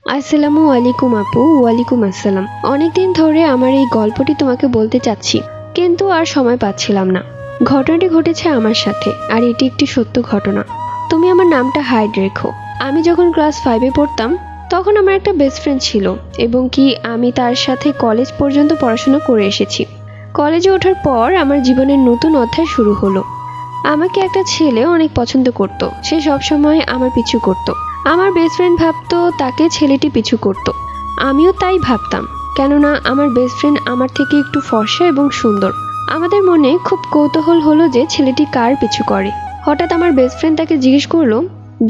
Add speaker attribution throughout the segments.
Speaker 1: আসসালামু আলাইকুম আপু। ওয়ালাইকুম আসসালাম। অনেকদিন ধরে আমার এই গল্পটি তোমাকে বলতে চাচ্ছি, কিন্তু আর সময় পাচ্ছিলাম না। ঘটনাটি ঘটেছে আমার সাথে, আর এটি একটি সত্য ঘটনা। তুমি আমার নামটা হাইড রেখো। আমি যখন ক্লাস 5-এ পড়তাম, তখন আমার একটা বেস্ট ফ্রেন্ড ছিল, এবং কি আমি তার সাথে কলেজ পর্যন্ত পড়াশোনা করে এসেছি। কলেজে ওঠার পর আমার জীবনের নতুন অধ্যায় শুরু হলো। আমাকে একটা ছেলে অনেক পছন্দ করত। সে সবসময় আমার পিছু করত। আমার বেস্ট ফ্রেন্ড ভাবতো তাকে ছেলেটি পিছু করত। আমিও তাই ভাবতাম, কেননা আমার বেস্ট ফ্রেন্ড আমার থেকে একটু ফর্সা এবং সুন্দর। আমাদের মনে খুব কৌতূহল হলো যে ছেলেটি কার পিছু করে। হঠাৎ আমার বেস্ট ফ্রেন্ড তাকে জিজ্ঞেস করলো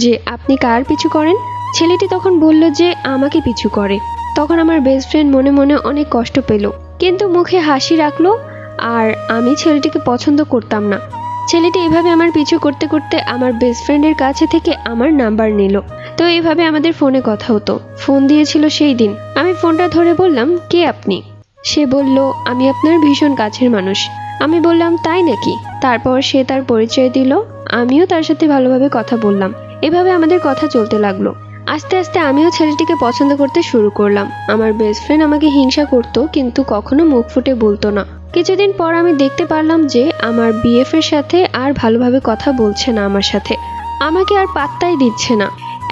Speaker 1: যে আপনি কার পিছু করেন। ছেলেটি তখন বলল যে আমাকে পিছু করে। তখন আমার বেস্ট ফ্রেন্ড মনে মনে অনেক কষ্ট পেল, কিন্তু মুখে হাসি রাখলো। আর আমি ছেলেটিকে পছন্দ করতাম না। ছেলেটি এভাবে আমার পিছু করতে করতে আমার বেস্ট ফ্রেন্ডের কাছে থেকে আমার নাম্বার নিল। তো এইভাবে আমাদের ফোনে কথা হতো। ফোন দিয়েছিল সেই দিন। আমি ফোনটা ধরে বললাম, কে আপনি? সে বলল, আমি আপনার ভীষণ কাছের মানুষ। আমি বললাম, তাই নাকি? তারপর সে তার পরিচয় দিল। আমিও তার সাথে ভালোভাবে কথা বললাম। এভাবে আমাদের কথা চলতে লাগলো। আস্তে আস্তে আমিও ছেলেটিকে পছন্দ করতে শুরু করলাম। আমার বেস্ট ফ্রেন্ড আমাকে হিংসা করত, কিন্তু কখনো মুখ ফুটে বলতো না। কিছুদিন পর আমি দেখতে পারলাম যে আমার বিএফ এর সাথে আর ভালোভাবে কথা বলছে না, আমার সাথে আমাকে আর পাত্তাই দিচ্ছে না।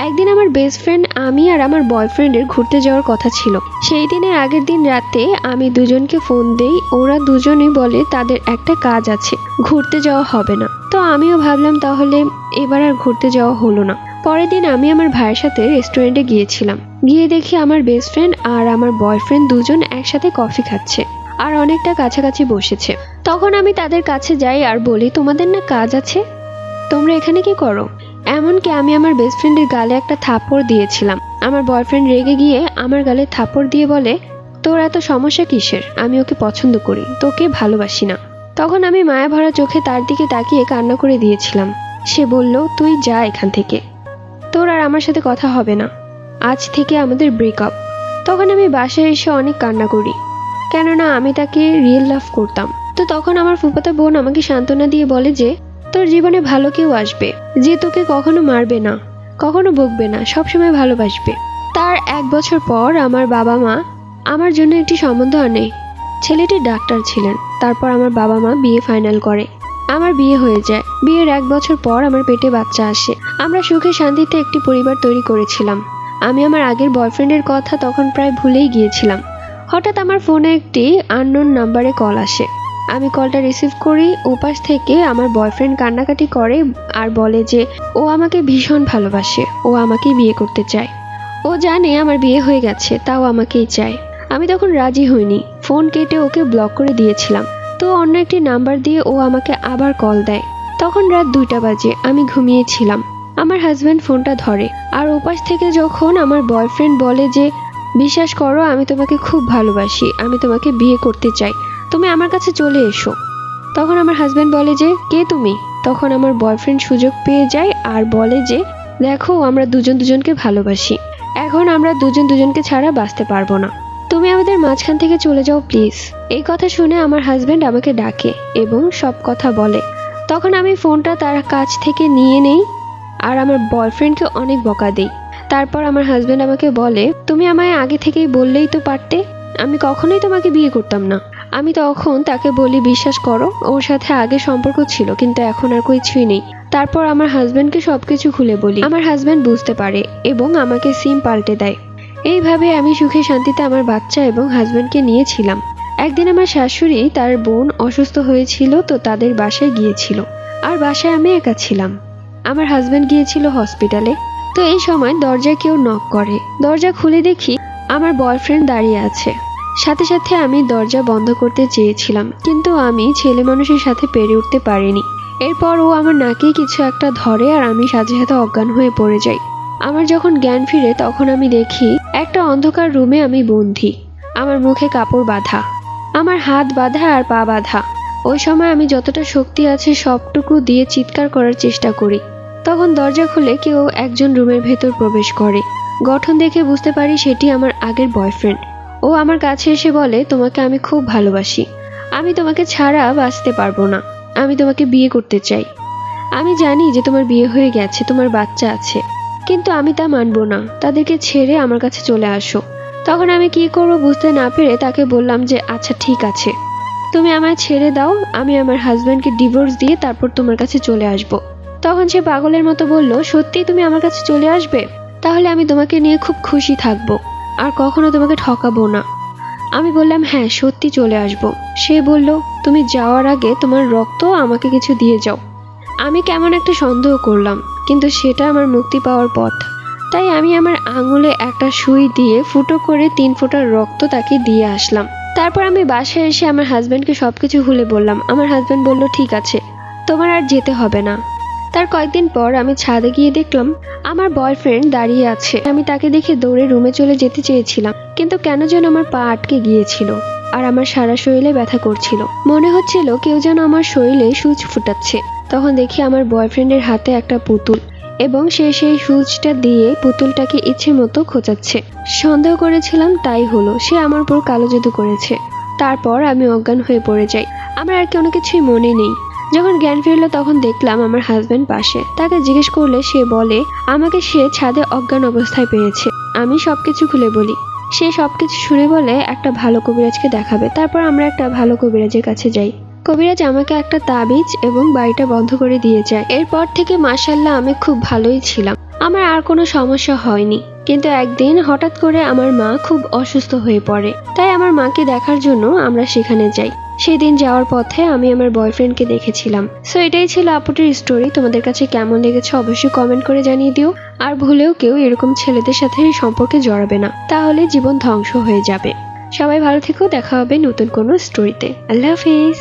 Speaker 1: একদিন আমার বেস্ট ফ্রেন্ড, আমি আর আমার বয়ফ্রেন্ডের ঘুরতে যাওয়ার কথা ছিল। সেই দিনের আগের দিন রাতে আমি দুজনকে ফোন দেই। ওরা দুজনেই বলে তাদের একটা কাজ আছে, ঘুরতে যাওয়া হবে না। তো আমিও ভাবলাম তাহলে এবার আর ঘুরতে যাওয়া হলো না। পরের দিন আমি আমার ভাইয়ের সাথে রেস্টুরেন্টে গিয়েছিলাম। গিয়ে দেখি আমার বেস্ট ফ্রেন্ড আর আমার বয়ফ্রেন্ড দুজন একসাথে কফি খাচ্ছে আর অনেকটা কাছাকাছি বসেছে। তখন আমি তাদের কাছে যাই আর বলি, তোমাদের না কাজ আছে? তোমরা এখানে কি করো? এমনকি আমি আমার বেস্ট ফ্রেন্ডের গালে একটা থাপ্পড় দিয়েছিলাম। আমার বয়ফ্রেন্ড রেগে গিয়ে আমার গালে থাপ্পড় দিয়ে বলে, তোর এত সমস্যা কিসের? আমি ওকে পছন্দ করি, তোকে ভালোবাসি না। তখন আমি মায়া ভরা চোখে তার দিকে তাকিয়ে কান্না করে দিয়েছিলাম। সে বলল, তুই যা এখান থেকে, তোর আর আমার সাথে কথা হবে না, আজ থেকে আমাদের ব্রেকআপ। তখন আমি বাসায় এসে অনেক কান্না করি, কেননা আমি তাকে রিয়েল লাভ করতাম। তো তখন আমার ফুফাতো বোন আমাকে সান্ত্বনা দিয়ে বলে যে তোর জীবনে ভালো কেউ আসবে, যে তোকে কখনো মারবে না, কখনো বকবে না, সবসময় ভালোবাসবে। তার 1 বছর পর আমার বাবা মা আমার জন্য একটি সম্বন্ধ আনে। ছেলেটি ডাক্তার ছিলেন। তারপর আমার বাবা মা বিয়ে ফাইনাল করে। আমার বিয়ে হয়ে যায়। বিয়ের 1 বছর পর আমার পেটে বাচ্চা আসে। আমরা সুখে শান্তিতে একটি পরিবার তৈরি করেছিলাম। আমি আমার আগের বয়ফ্রেন্ডের কথা তখন প্রায় ভুলেই গিয়েছিলাম। হঠাৎ আমার ফোনে একটি আননোন নাম্বারে কল আসে। আমি কলটা রিসিভ করি। ওপাশ থেকে আমার বয়ফ্রেন্ড কান্নাকাটি করে আর বলে যে ও আমাকে ভীষণ ভালোবাসে, ও আমাকেই বিয়ে করতে চায়। ও জানে আমার বিয়ে হয়ে গেছে, তাও আমাকেই চায়। আমি তখন রাজি হইনি। ফোন কেটে ওকে ব্লক করে দিয়েছিলাম। তো অন্য একটি নাম্বার দিয়ে ও আমাকে আবার কল দেয়। তখন রাত 2টা বাজে, আমি ঘুমিয়েছিলাম। আমার হাজব্যান্ড ফোনটা ধরে, আর ওপাশ থেকে যখন আমার বয়ফ্রেন্ড বলে যে বিশ্বাস করো, আমি তোমাকে খুব ভালোবাসি, আমি তোমাকে বিয়ে করতে চাই, তুমি আমার কাছে চলে এসো। তখন আমার হাজব্যান্ড বলে যে কে তুমি? তখন আমার বয়ফ্রেন্ড সুযোগ পেয়ে যায় আর বলে যে দেখো, আমরা দুজন দুজনকে ভালোবাসি, এখন আমরা দুজন দুজনকে ছাড়া বাঁচতে পারবো না, তুমি আমাদের মাঝখান থেকে চলে যাও প্লিজ। এই কথা শুনে আমার হাজব্যান্ড আমাকে ডাকে এবং সব কথা বলে। তখন আমি ফোনটা তার কাছ থেকে নিয়ে নেই আর আমার বয়ফ্রেন্ডকে অনেক বকা দিই। তারপর আমার হাজব্যান্ড আমাকে বলে, তুমি আমায় আগে থেকেই বললেই তো পারতে, আমি কখনোই তোমাকে বিয়ে করতাম না। আমি তখন তাকে বলি, বিশ্বাস করো, ওর সাথে আগে সম্পর্ক ছিল, কিন্তু এখন আর কিছুই নেই। তারপর আমার হাজব্যান্ডকে সবকিছু খুলে বলি। আমার হাজব্যান্ড বুঝতে পারে এবং আমাকে সিম পাল্টে দেয়। এইভাবে আমি সুখে শান্তিতে আমার বাচ্চা এবং হাজব্যান্ডকে নিয়েছিলাম। একদিন আমার শাশুড়ি তার বোন অসুস্থ হয়েছিল, তো তাদের বাসায় গিয়েছিল, আর বাসায় আমি একা ছিলাম। আমার হাজব্যান্ড গিয়েছিল হসপিটালে। তো এই সময় দরজায় কেউ নক করে। দরজা খুলে দেখি আমার বয়ফ্রেন্ড দাঁড়িয়ে আছে। সাথে সাথে আমি দরজা বন্ধ করতে চেয়েছিলাম, কিন্তু আমি ছেলে মানুষের সাথে পেরে উঠতে পারিনি। এরপর ও আমার নাকে কিছু একটা ধরে আর আমি সাথে সাথে অজ্ঞান হয়ে পড়ে যাই। আমার যখন জ্ঞান ফিরে তখন আমি দেখি একটা অন্ধকার রুমে আমি বন্দী। আমার মুখে কাপড় বাঁধা, আমার হাত বাঁধা আর পা বাঁধা। ওই সময় আমি যতটা শক্তি আছে সবটুকু দিয়ে চিৎকার করার চেষ্টা করি। তখন দরজা খুলে কেউ একজন রুমের ভেতর প্রবেশ করে। গঠন দেখে বুঝতে পারি সেটি আমার আগের বয়ফ্রেন্ড। ও আমার কাছে এসে বলে, তোমাকে আমি খুব ভালোবাসি, আমি তোমাকে ছাড়া বাঁচতে পারবো না, আমি তোমাকে বিয়ে করতে চাই। আমি জানি যে তোমার বিয়ে হয়ে গেছে, তোমার বাচ্চা আছে, কিন্তু আমি তা মানবো না, তাদেরকে ছেড়ে আমার কাছে চলে আসো। তখন আমি কি করবো বুঝতে না পেরে তাকে বললাম যে আচ্ছা ঠিক আছে, তুমি আমায় ছেড়ে দাও, আমি আমার হাজব্যান্ডকে ডিভোর্স দিয়ে তারপর তোমার কাছে চলে আসব। তখন সে পাগলের মতো বলল, সত্যি তুমি আমার কাছে চলে আসবে? তাহলে আমি তোমাকে নিয়ে খুব খুশি থাকবো আর কখনো তোমাকে ঠকাবো না। আমি বললাম হ্যাঁ সত্যি চলে আসব। সে বলল, তুমি যাওয়ার আগে তোমার রক্ত আমাকে কিছু দিয়ে যাও। আমি কেমন একটা সন্দেহ করলাম, কিন্তু সেটা আমার মুক্তি পাওয়ার পথ। তাই আমি আমার আঙুলে একটা সুই দিয়ে ফুটো করে 3 ফোঁটা রক্ত তাকে দিয়ে আসলাম। তারপর আমি বাসায় এসে আমার হাজব্যান্ডকে সবকিছু খুলে বললাম। আমার হাজব্যান্ড বলল ঠিক আছে, তোমার আর যেতে হবে না। তার কয়েকদিন পর আমি ছাদে গিয়ে দেখলাম আমার বয়ফ্রেন্ড দাঁড়িয়ে আছে। আমি তাকে দেখে দৌড়ে রুমে চলে যেতে চেয়েছিলাম, কিন্তু কেন যেন আমার পা আটকে গিয়েছিল আর আমার সারা শরীরে ব্যথা করছিল। মনে হচ্ছিল কেউ যেন আমার শরীরে সূচ ফুটাচ্ছে। তখন দেখি আমার বয়ফ্রেন্ডের হাতে একটা পুতুল, এবং সে সেই সূচটা দিয়ে পুতুলটাকে ইচ্ছে মতো খোঁচাচ্ছে। সন্দেহ করেছিলাম, তাই হলো, সে আমার উপর কালো জাদু করেছে। তারপর আমি অজ্ঞান হয়ে পড়ে যাই। আমার আর কোনো কিছুই মনে নেই। যখন জ্ঞান ফিরলো তখন দেখলাম আমার হাজব্যান্ড পাশে। তাকে জিজ্ঞেস করলে সে বলে আমাকে সে ছাদে অজ্ঞান অবস্থায় পেয়েছে। আমি সবকিছু খুলে বলি। সে সবকিছু শুনে বলে একটা ভালো কবিরাজকে দেখাবে। তারপর আমরা একটা ভালো কবিরাজের কাছে যাই। কবিরাজ আমাকে একটা তাবিজ এবং বাড়িটা বন্ধ করে দিয়ে যায়। এরপর থেকে মাশাআল্লাহ আমি খুব ভালোই ছিলাম, আমার আর কোনো সমস্যা হয়নি। কিন্তু একদিন হঠাৎ করে আমার মা খুব অসুস্থ হয়ে পড়ে। তাই আমার মাকে দেখার জন্য আমরা সেখানে যাই। সেদিন যাওয়ার পথে আমি আমার বয়ফ্রেন্ডকে দেখেছিলাম। সো এটাই ছিল আপুটির স্টোরি। তোমাদের কাছে কেমন লেগেছে অবশ্যই কমেন্ট করে জানিয়ে দিও। আর ভুলেও কেউ এরকম ছেলেদের সাথে সম্পর্কে জড়াবে না, তাহলে জীবন ধ্বংস হয়ে যাবে। সবাই ভালো থেকো, দেখা হবে নতুন কোনো স্টোরিতে। আল্লাহ হাফিজ।